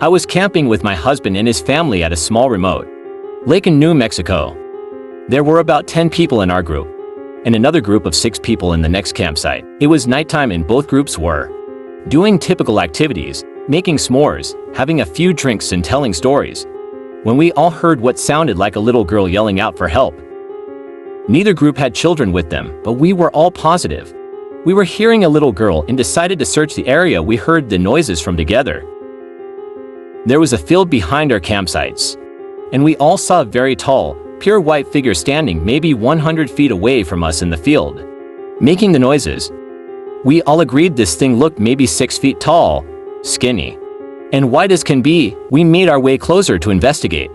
I was camping with my husband and his family at a small remote lake in New Mexico. There were about 10 people in our group, and another group of 6 people in the next campsite. It was nighttime and both groups were doing typical activities, making s'mores, having a few drinks and telling stories, when we all heard what sounded like a little girl yelling out for help. Neither group had children with them, but we were all positive. We were hearing a little girl and decided to search the area we heard the noises from together. There was a field behind our campsites, and we all saw a very tall, pure white figure standing maybe 100 feet away from us in the field, making the noises. We all agreed this thing looked maybe 6 feet tall, skinny, and white as can be. We made our way closer to investigate.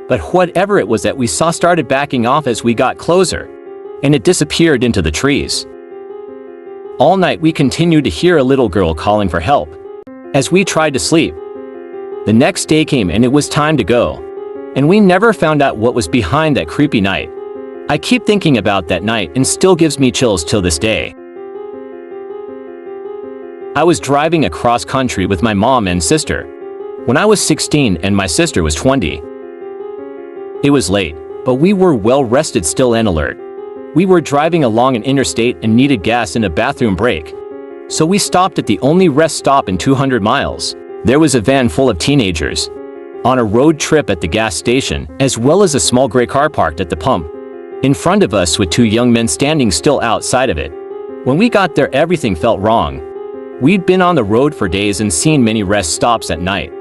But whatever it was that we saw started backing off as we got closer, and it disappeared into the trees. All night we continued to hear a little girl calling for help, as we tried to sleep. The next day came and it was time to go, and we never found out what was behind that creepy night. I keep thinking about that night and still gives me chills till this day. I was driving across country with my mom and sister when I was 16 and my sister was 20. It was late, but we were well rested still and alert. We were driving along an interstate and needed gas and a bathroom break, so we stopped at the only rest stop in 200 miles. There was a van full of teenagers on a road trip at the gas station, as well as a small gray car parked at the pump in front of us with 2 young men standing still outside of it. When we got there, everything felt wrong. We'd been on the road for days and seen many rest stops at night,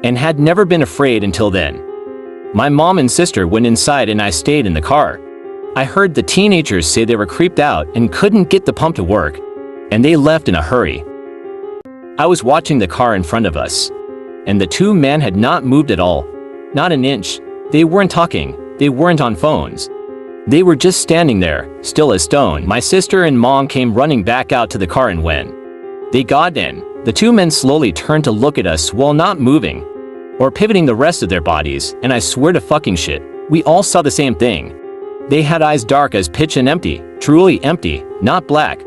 and had never been afraid until then. My mom and sister went inside and I stayed in the car. I heard the teenagers say they were creeped out and couldn't get the pump to work, and they left in a hurry. I was watching the car in front of us, and the 2 men had not moved at all, not an inch. They weren't talking, they weren't on phones. They were just standing there, still as stone. My sister and mom came running back out to the car, and when they got in, the 2 men slowly turned to look at us while not moving or pivoting the rest of their bodies, and I swear to fucking shit, we all saw the same thing. They had eyes dark as pitch and empty, truly empty, not black,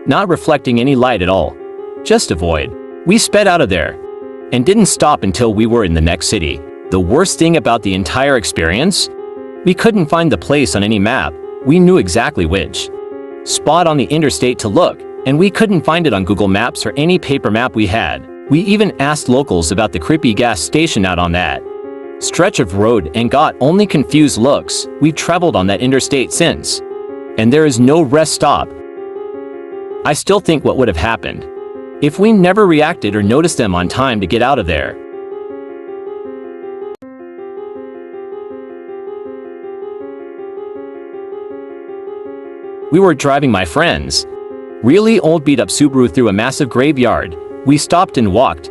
not reflecting any light at all, just a void. We sped out of there and didn't stop until we were in the next city. The worst thing about the entire experience? We couldn't find the place on any map. We knew exactly which spot on the interstate to look, and we couldn't find it on Google Maps or any paper map we had. We even asked locals about the creepy gas station out on that stretch of road and got only confused looks. We've traveled on that interstate since, and there is no rest stop. I still think what would have happened if we never reacted or noticed them on time to get out of there. We were driving my friend's really old beat-up Subaru through a massive graveyard. We stopped and walked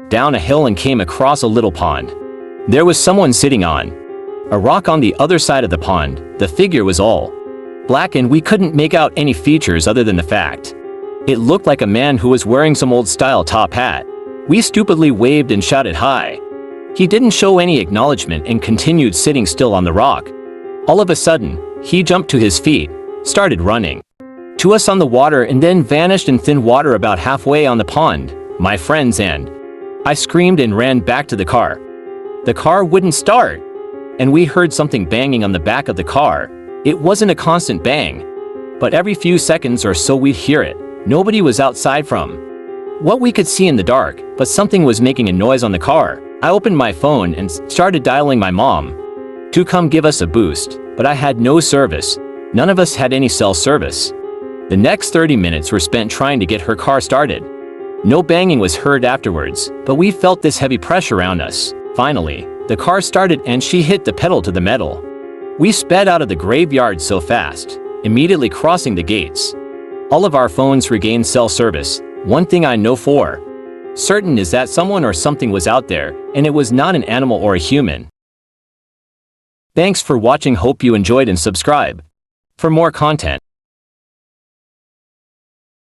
down a hill and came across a little pond. There was someone sitting on a rock on the other side of the pond. The figure was all black and we couldn't make out any features other than the fact it looked like a man who was wearing some old-style top hat. We stupidly waved and shouted hi. He didn't show any acknowledgement and continued sitting still on the rock. All of a sudden, he jumped to his feet, started running to us on the water, and then vanished in thin water about halfway on the pond. My friends and I screamed and ran back to the car. The car wouldn't start, and we heard something banging on the back of the car. It wasn't a constant bang, but every few seconds or so we'd hear it. Nobody was outside from what we could see in the dark, but something was making a noise on the car. I opened my phone and started dialing my mom to come give us a boost, but I had no service. None of us had any cell service. The next 30 minutes were spent trying to get her car started. No banging was heard afterwards, but we felt this heavy pressure around us. Finally, the car started and she hit the pedal to the metal. We sped out of the graveyard so fast, immediately crossing the gates. All of our phones regained cell service. One thing I know for certain is that someone or something was out there, and it was not an animal or a human. Thanks for watching. Hope you enjoyed and subscribe for more content.